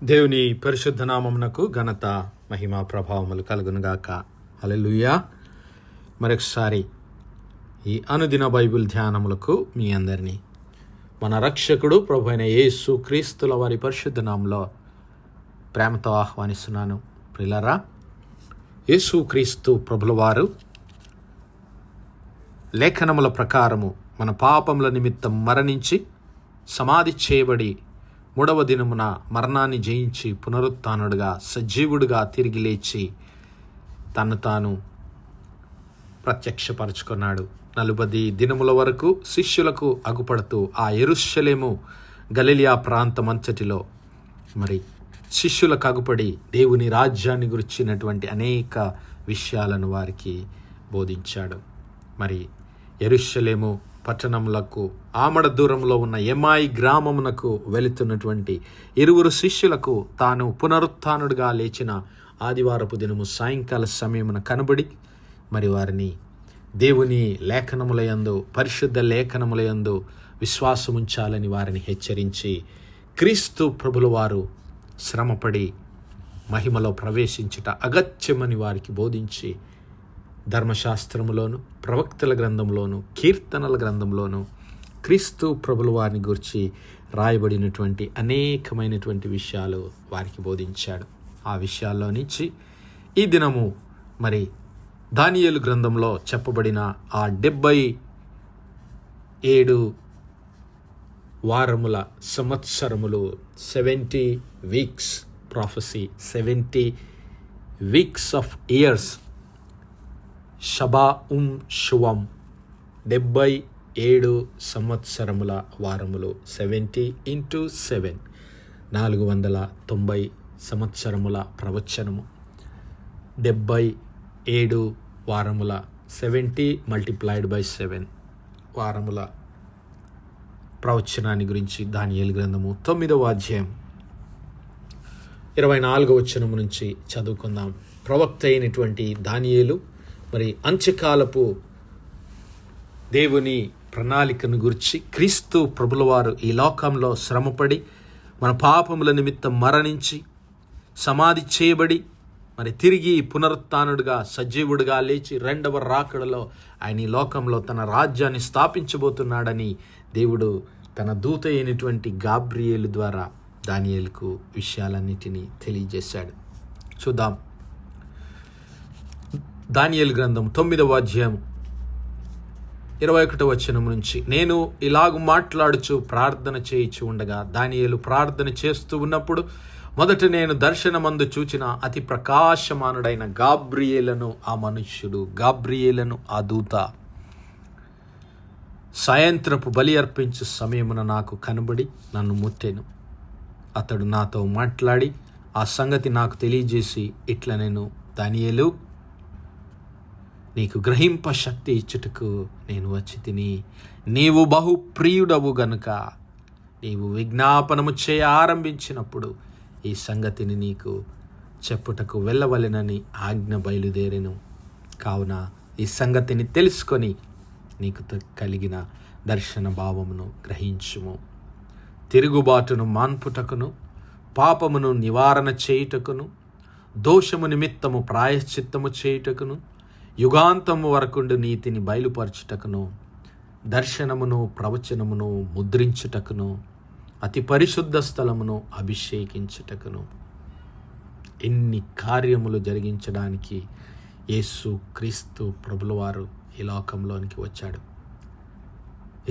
దేవుని పరిశుద్ధ నామమునకు ఘనత మహిమ ప్రభావములు కలుగునుగాక. హల్లెలూయా. మరొకసారి ఈ అనుదిన బైబిల్ ధ్యానములకు మీ అందరినీ మన రక్షకుడు ప్రభు అయిన యేసు క్రీస్తుల వారి పరిశుద్ధ నామములో ప్రేమతో ఆహ్వానిస్తున్నాను. ప్రియులారా, యేసు క్రీస్తు ప్రభుల వారు లేఖనముల ప్రకారము మన పాపముల నిమిత్తం మరణించి సమాధి చేయబడి మూడవ దినమున మరణాన్ని జయించి పునరుత్థానుడుగా సజీవుడుగా తిరిగి లేచి తను తాను ప్రత్యక్షపరచుకున్నాడు. 40 దినముల వరకు శిష్యులకు అగుపడుతూ ఆ యెరూషలేము గలిలయ ప్రాంతమంతటిలో మరి శిష్యులకు అగుపడి దేవుని రాజ్యాన్ని గురించినటువంటి అనేక విషయాలను వారికి బోధించాడు. మరి యెరూషలేము పట్టణములకు ఆమడ దూరంలో ఉన్న ఎమాయి గ్రామమునకు వెళుతున్నటువంటి 2 శిష్యులకు తాను పునరుత్థానుడుగా లేచిన ఆదివారపు దినము సాయంకాల సమయమున కనబడి మరి వారిని దేవుని లేఖనములయందు పరిశుద్ధ లేఖనములయందు విశ్వాసముంచాలని వారిని హెచ్చరించి క్రీస్తు ప్రభుల వారు శ్రమపడి మహిమలో ప్రవేశించుట అగత్యమని వారికి బోధించి ధర్మశాస్త్రములోను ప్రవక్తల గ్రంథంలోను కీర్తనల గ్రంథంలోను క్రీస్తు ప్రభుల వారిని గురించి రాయబడినటువంటి అనేకమైనటువంటి విషయాలు వారికి బోధించాడు. ఆ విషయాల్లో నుంచి ఈ దినము మరి దానియేలు గ్రంథంలో చెప్పబడిన ఆ 77 వారముల సంవత్సరములు 70 weeks prophecy, 70 weeks of years, షబా శువం 77 సంవత్సరముల వారములు, 70 × 7 490 సంవత్సరముల ప్రవచనము, 77 వారముల 70 × 7 వారముల ప్రవచనాన్ని గురించి దానియేలు గ్రంథము 9వ అధ్యాయం 24వ వచనము నుంచి చదువుకుందాం. ప్రవక్త అయినటువంటి దానియేలు మరి అంత్యకాలపు దేవుని ప్రణాళికను గురించి క్రీస్తు ప్రభుల వారు ఈ లోకంలో శ్రమపడి మన పాపముల నిమిత్తం మరణించి సమాధి చేయబడి మరి తిరిగి పునరుత్థానుడుగా సజీవుడుగా లేచి రెండవ రాకడలో ఆయన ఈ లోకంలో తన రాజ్యాన్ని స్థాపించబోతున్నాడని దేవుడు తన దూత అయినటువంటి గాబ్రియేలు ద్వారా దానియేలుకు విషయాలన్నిటినీ తెలియజేశాడు. చూద్దాం. దానియేలు గ్రంథం 9వ అధ్యాయం 21వ వచనం నుంచి, నేను ఇలాగు మాట్లాడుచు ప్రార్థన చేయిచు ఉండగా దానియేలు ప్రార్థన చేస్తూ ఉన్నప్పుడు మొదట నేను దర్శనమందు చూచిన అతి ప్రకాశమానుడైన గాబ్రియేలను ఆ దూత సాయంత్రపు బలి అర్పించు సమయమున నాకు కనబడి నన్ను ముట్టెను. అతడు నాతో మాట్లాడి ఆ సంగతి నాకు తెలియజేసి ఇట్లా, నేను దానియేలు, నీకు గ్రహింప శక్తి ఇచ్చుటకు నేను వచ్చి తిని, నీవు బహు ప్రియుడవు గనుక నీవు విజ్ఞాపనము చేయ ఆరంభించినప్పుడు ఈ సంగతిని నీకు చెప్పుటకు వెళ్ళవలెనని ఆజ్ఞ బయలుదేరెను. కావున ఈ సంగతిని తెలుసుకొని నీకు కలిగిన దర్శన భావమును గ్రహించుము. తిరుగుబాటును మాన్పుటకును, పాపమును నివారణ చేయుటకును, దోషము నిమిత్తము ప్రాయశ్చిత్తము చేయుటకును, యుగాంతము వరకుండు నీతిని బయలుపరచుటకును, దర్శనమును ప్రవచనమును ముద్రించుటకును, అతి పరిశుద్ధ స్థలమును అభిషేకించుటకును, ఎన్ని కార్యములు జరిగించడానికి యేసు క్రీస్తు ప్రభుల వారు ఈ లోకంలోనికి వచ్చాడు.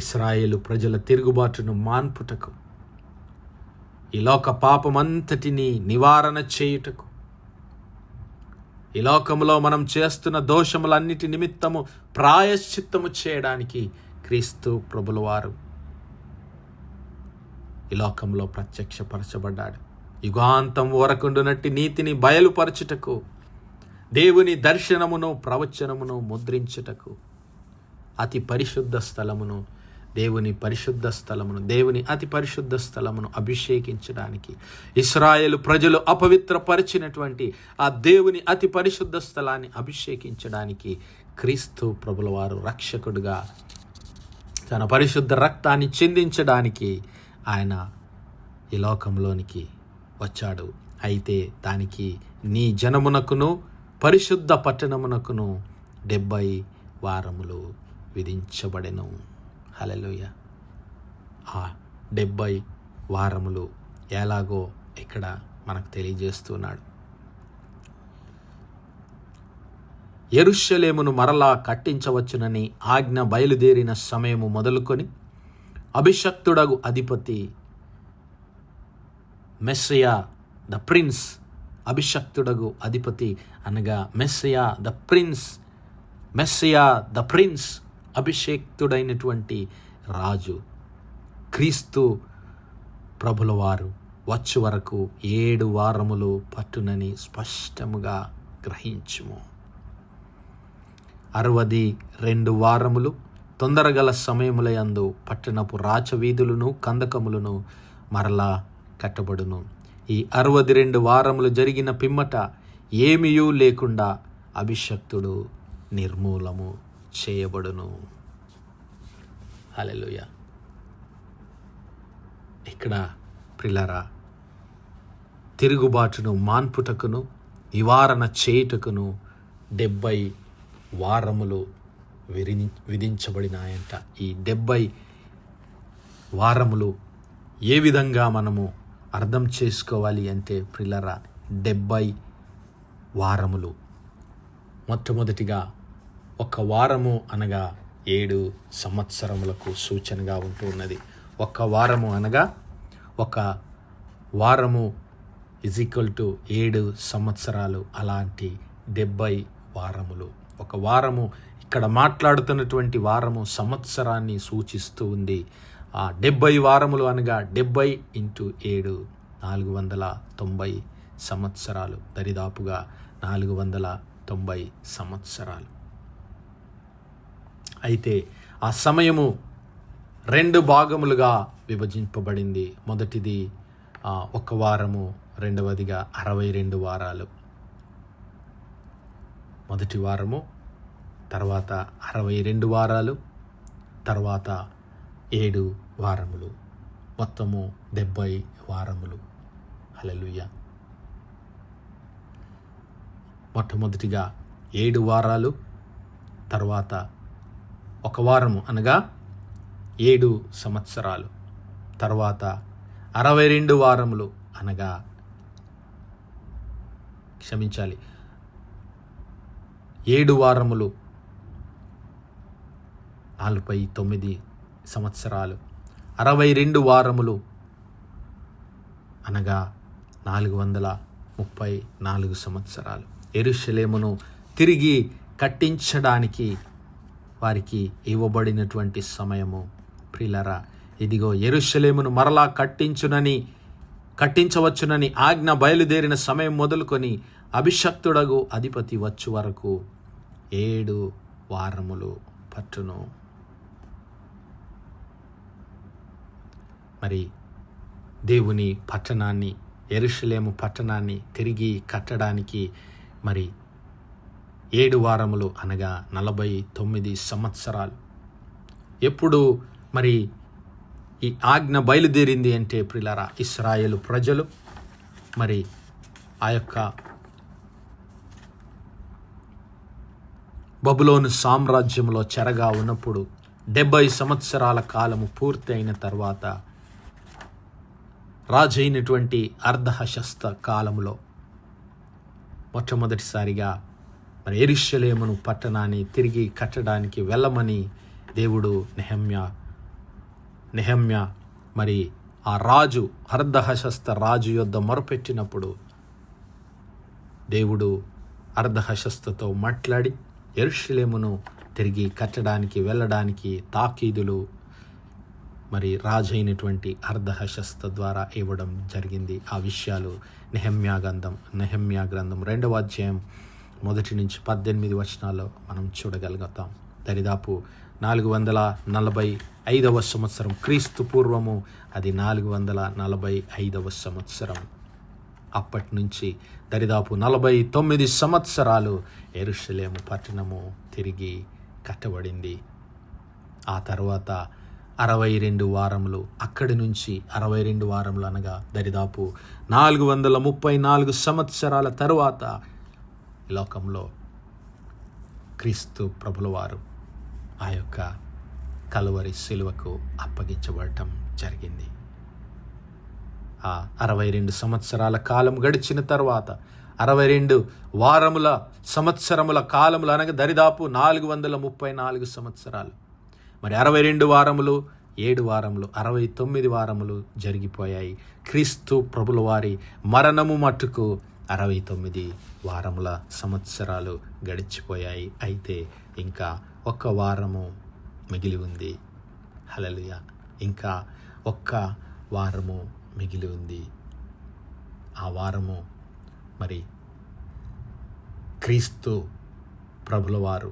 ఇశ్రాయేలు ప్రజల తిరుగుబాటును మాన్పుటకు, ఈ లోక పాపమంతటిని నివారణ చేయుటకు, ఈ లోకములో మనం చేస్తున్న దోషములన్నిటి నిమిత్తము ప్రాయశ్చిత్తము చేయడానికి క్రీస్తు ప్రభుల వారు ఈ లోకంలో ప్రత్యక్షపరచబడ్డాడు. యుగాంతం వరకుండునట్టి నీతిని బయలుపరచుటకు, దేవుని దర్శనమును ప్రవచనమును ముద్రించుటకు, అతి పరిశుద్ధ స్థలమును దేవుని అతి పరిశుద్ధ స్థలమును అభిషేకించడానికి, ఇశ్రాయేలు ప్రజలు అపవిత్రపరిచినటువంటి ఆ దేవుని అతి పరిశుద్ధ స్థలాన్ని అభిషేకించడానికి క్రీస్తు ప్రభుల వారు రక్షకుడుగా తన పరిశుద్ధ రక్తాన్ని చిందించడానికి ఆయన ఈ లోకంలోనికి వచ్చాడు. అయితే దానికి నీ జనమునకును పరిశుద్ధ పట్టణమునకును 70 వారములు విధించబడెను. హల్లెలూయా. ఆ 70 వారములు ఎలాగో ఇక్కడ మనకు తెలియజేస్తున్నాడు. యెరూషలేమును మరలా కట్టించవచ్చునని ఆజ్ఞ బయలుదేరిన సమయము మొదలుకొని అభిషక్తుడగు అధిపతి మెస్సయా ద ప్రిన్స్, అభిషక్తుడగు అధిపతి అనగా మెస్సయా ద ప్రిన్స్, అభిషేక్తుడైనటువంటి రాజు క్రీస్తు ప్రభుల వారు వచ్చు వరకు 7 వారములు పట్టునని స్పష్టముగా గ్రహించుము. 62 వారములు తొందరగల సమయములయందు పట్టణపు రాచవీధులను కందకములను మరలా కట్టబడును. ఈ 62 వారములు జరిగిన పిమ్మట ఏమీయూ లేకుండా అభిషక్తుడు నిర్మూలము చేయబడును. హల్లెలూయా. ఇక్కడ ప్రిలరా, తిరుగుబాటును మాన్పుటకును నివారణ చేయుటకును 70 వారములు విధించబడినాయంట. ఈ 70 వారములు ఏ విధంగా మనము అర్థం చేసుకోవాలి అంటే ప్రిలరా, 70 వారములు మొట్టమొదటిగా ఒక వారము అనగా 7 సంవత్సరములకు సూచనగా ఉంటూ ఉన్నది. ఒక వారము అనగా ఒక వారము = 7 సంవత్సరాలు. అలాంటి 70 వారములు. ఒక వారము ఇక్కడ మాట్లాడుతున్నటువంటి వారము సంవత్సరాన్ని సూచిస్తూ ఉంది. ఆ 70 వారములు అనగా 70 × 7 490 సంవత్సరాలు, దరిదాపుగా 490 సంవత్సరాలు. అయితే ఆ సమయము 2 భాగములుగా విభజింపబడింది. మొదటిది ఒక వారము, రెండవదిగా 62 వారాలు. మొదటి వారము, తర్వాత 62 వారాలు, తర్వాత 7 వారములు, మొత్తము 70 వారములు. హల్లెలూయా. మొట్టమొదటిగా 7 వారాలు, తర్వాత ఒక వారము అనగా 7 సంవత్సరాలు, తర్వాత 62 వారములు అనగా 7 వారములు 49 సంవత్సరాలు, 62 వారములు అనగా 434 సంవత్సరాలు. యెరూషలేమును తిరిగి కట్టించడానికి వారికి ఇవ్వబడినటువంటి సమయము ప్రియులారా, ఇదిగో యెరూషలేమును మరలా కట్టించవచ్చునని ఆజ్ఞ బయలుదేరిన సమయం మొదలుకొని అభిషక్తుడగు అధిపతి వచ్చు వరకు 7 వారములు పట్టును. మరి దేవుని పట్టణాన్ని, యెరూషలేము పట్టణాన్ని తిరిగి కట్టడానికి మరి 7 వారములు అనగా 49 సంవత్సరాలు. ఎప్పుడు మరి ఈ ఆజ్ఞ బయలుదేరింది అంటే ప్రియులారా, ఇశ్రాయేలు ప్రజలు మరి ఆ యొక్క బబులోను సామ్రాజ్యంలో చెరగా ఉన్నప్పుడు 70 సంవత్సరాల కాలము పూర్తి అయిన తర్వాత రాజైనటువంటి అర్ధహశస్త కాలములో మొట్టమొదటిసారిగా మరి యెరూషలేమును పట్టణాన్ని తిరిగి కట్టడానికి వెళ్ళమని దేవుడు నెహమ్యా మరి ఆ రాజు అర్ధహశస్త రాజు యొద్ద మొరపెట్టినప్పుడు దేవుడు అర్ధహశస్తతో మాట్లాడి యెరూషలేమును తిరిగి కట్టడానికి వెళ్ళడానికి తాకీదులు మరి రాజైనటువంటి అర్ధహశస్త ద్వారా ఇవ్వడం జరిగింది. ఆ విషయాలు నెహమ్యా గ్రంథం 2వ అధ్యాయం 1 నుంచి 18 వచనాల్లో మనం చూడగలుగుతాం. దరిదాపు 445వ సంవత్సరం క్రీస్తు పూర్వము, అది 445వ సంవత్సరం. అప్పటి నుంచి దరిదాపు 49 సంవత్సరాలు యెరూషలేము పట్టణము తిరిగి కట్టబడింది. ఆ తర్వాత 62 వారములు, అక్కడి నుంచి 62 వారములు అనగా దరిదాపు 434 సంవత్సరాల తరువాత ఈ లోకంలో క్రీస్తు ప్రభుల వారు ఆ యొక్క కలువరి శిలువకు అప్పగించబడటం జరిగింది. ఆ 62 సంవత్సరాల కాలం గడిచిన తర్వాత 62 వారముల సంవత్సరముల కాలములు అనగా దరిదాపు 434 సంవత్సరాలు. మరి 62 వారములు, 7 వారములు, 69 వారములు జరిగిపోయాయి. క్రీస్తు ప్రభుల వారి మరణము మట్టుకు 69 వారముల సంవత్సరాలు గడిచిపోయాయి. అయితే ఇంకా ఒక్క వారము మిగిలి ఉంది. హల్లెలూయా. ఇంకా ఒక్క వారము మిగిలి ఉంది. ఆ వారము మరి క్రీస్తు ప్రభుల వారు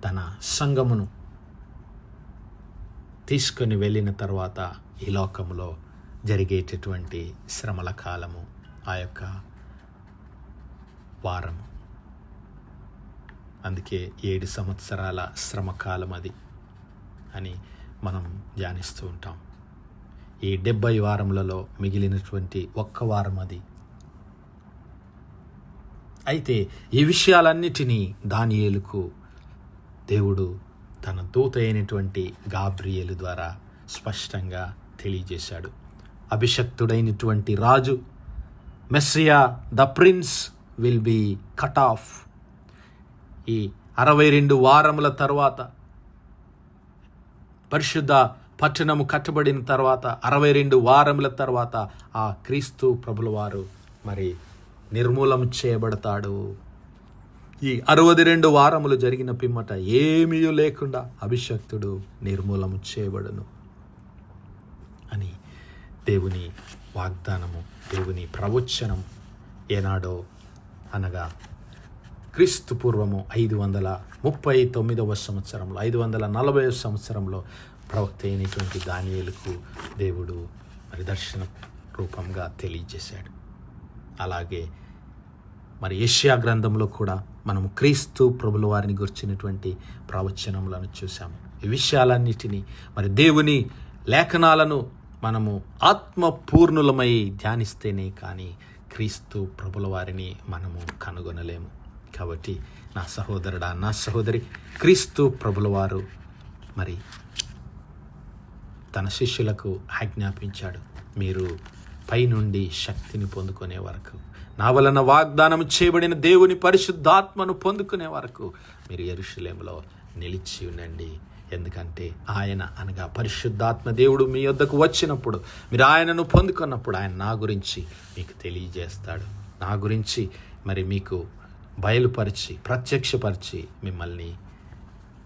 తన సంఘమును తీసుకొని వెళ్ళిన తర్వాత ఈ లోకములో జరిగేటటువంటి శ్రమల కాలము, ఆ యొక్క వారము. అందుకే 7 సంవత్సరాల శ్రమ కాలం అది అని మనం ధ్యానిస్తూ ఉంటాం. ఈ 70 వారములలో మిగిలినటువంటి ఒక్క వారం అది. అయితే ఈ విషయాలన్నిటినీ దానియేలుకు దేవుడు తన దూత అయినటువంటి గాబ్రియేలు ద్వారా స్పష్టంగా తెలియజేశాడు. అభిషక్తుడైనటువంటి రాజు Messiah the prince will be cut off. ఈ 62 వారముల తర్వాత పరిశుద్ధ పట్టణము కట్టబడిన తర్వాత 62 వారముల తర్వాత ఆ క్రీస్తు ప్రభుల వారు మరి నిర్మూలన చేయబడతాడు. ఈ 62 వారములు జరిగిన పిమ్మట ఏమీ లేకుండా అభిషక్తుడు నిర్మూలన చేయబడును అని దేవుని వాగ్దానము, దేవుని ప్రవచనం ఏనాడో అనగా క్రీస్తు పూర్వము 539 సంవత్సరంలో 540 సంవత్సరంలో ప్రవక్త అయినటువంటి దానియేలుకు దేవుడు మరి దర్శన రూపంగా తెలియజేశాడు. అలాగే మరి యెషయా గ్రంథంలో కూడా మనము క్రీస్తు ప్రభుల వారిని గురించినటువంటి ప్రవచనములను చూసాము. ఈ విషయాలన్నిటినీ మరి దేవుని లేఖనాలను మనము ఆత్మపూర్ణులమై ధ్యానిస్తేనే కానీ క్రీస్తు ప్రభుల వారిని మనము కనుగొనలేము. కాబట్టి నా సహోదరుడా, నా సహోదరి, క్రీస్తు ప్రభుల వారు మరి తన శిష్యులకు ఆజ్ఞాపించాడు, మీరు పైనుండి శక్తిని పొందుకునే వరకు, నా వలన వాగ్దానం చేయబడిన దేవుని పరిశుద్ధాత్మను పొందుకునే వరకు మీరు యెరూషలేములో నిలిచి ఉండండి. ఎందుకంటే ఆయన అనగా పరిశుద్ధాత్మ దేవుడు మీ యొద్దకు వచ్చినప్పుడు, మీరు ఆయనను పొందుకున్నప్పుడు ఆయన నా గురించి మీకు తెలియజేస్తాడు. నా గురించి మరి మీకు బయలుపరిచి ప్రత్యక్షపరిచి మిమ్మల్ని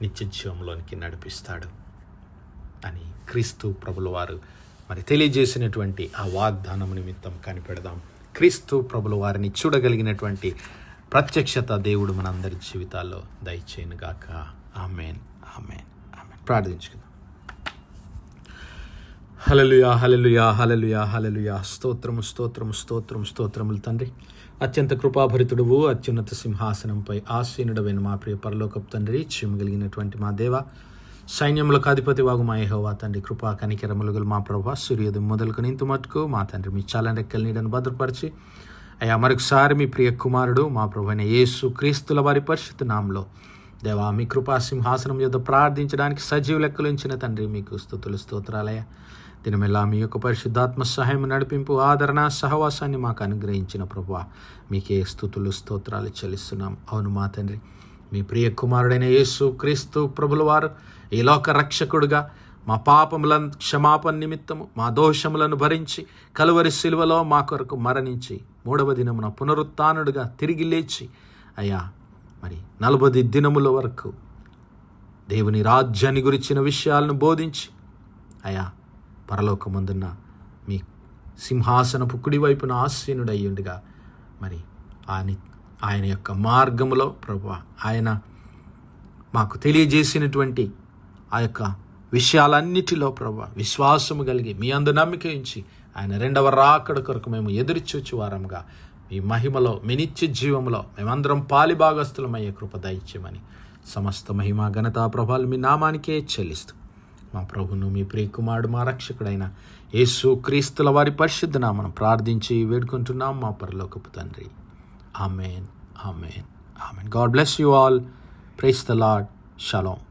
నిత్య జీవంలోనికి నడిపిస్తాడు అని క్రీస్తు ప్రభుల వారు మరి తెలియజేసినటువంటి ఆ వాగ్దానం నిమిత్తం కనిపెడదాం. క్రీస్తు ప్రభుల వారిని చూడగలిగినటువంటి ప్రత్యక్షత దేవుడు మనందరి జీవితాల్లో దయచేయునుగాక. ఆమేన్, ఆమేన్, ఆమేన్. ప్రార్థించుకుందాం. హల్లెలూయా, హల్లెలూయా, హల్లెలూయా, హల్లెలూయా. స్తోత్రము, స్తోత్రము, స్తోత్రము, స్తోత్రములు తండ్రి. అత్యంత కృపాభరితుడువు, అత్యున్నత సింహాసనంపై ఆసీనుడవైన మా ప్రియ పరలోకపు తండ్రి, చిమ్మగలిగినటువంటి మా దేవ, సైన్యములకు అధిపతి వాగు మా యెహోవా తండ్రి, కృపా కనికరములు గల మా ప్రభువా, సూర్యోదయం మొదలుకొని ఇంత మట్టుకు మా తండ్రి మీ చల్లని రెక్కల నీడను భద్రపరిచి అయ్యా మరొకసారి మీ ప్రియ కుమారుడు మా ప్రభు అయిన యేసు క్రీస్తుల వారి పరిశుద్ధ నామములో దేవా మీ కృపా సింహాసనం యొద్ద ప్రార్థించడానికి సజీవ లెక్కలుంచిన తండ్రి మీకు స్తుతులు, స్తోత్రాలయ. దినమెల్లా మీ యొక్క పరిశుద్ధాత్మ సహాయం, నడిపింపు, ఆదరణ, సహవాసాన్ని మాకు అనుగ్రహించిన ప్రభువా మీకే స్తుతులు, స్తోత్రాలు చెల్లిస్తున్నాం. అవును మా తండ్రి, మీ ప్రియ కుమారుడైన యేసు క్రీస్తు ప్రభుల వారు ఈ లోక రక్షకుడుగా మా పాపములను క్షమాపణ నిమిత్తము మా దోషములను భరించి కలువరి శిలువలో మా కొరకు మరణించి 3వ దినమున పునరుత్థానుడుగా తిరిగి లేచి అయ్యా మరి 40 దినముల వరకు దేవుని రాజ్యాన్ని గురించిన విషయాలను బోధించి అయ్యా పరలోకమందున్న మీ సింహాసనపు కుడివైపున ఆసీనుడయ్యుండగా మరి ఆయన యొక్క మార్గములో ప్రభువా ఆయన మాకు తెలియజేసినటువంటి ఆ యొక్క విషయాలన్నిటిలో ప్రభువా విశ్వాసము కలిగి మీ అందు నమ్మిక ఉంచి ఆయన 2వ రాకడ కొరకు మేము ఎదురుచూచు వారంగా మీ మహిమలో, మీ నిత్య జీవములో మేమందరం పాలిభాగస్తులమయ్యే కృప దయచేయమని సమస్త మహిమ ఘనత ప్రభావాలు మీ నామానికే చెల్లిస్తూ మా ప్రభును మీ ప్రియకుమారుడు మా రక్షకుడైన యేసు క్రీస్తుల వారి పరిశుద్ధ నామమున ప్రార్థించి వేడుకుంటున్నాం మా పరలోకపు తండ్రి. ఆమేన్, ఆమేన్, ఆమేన్. God bless you all. Praise the Lord. Shalom.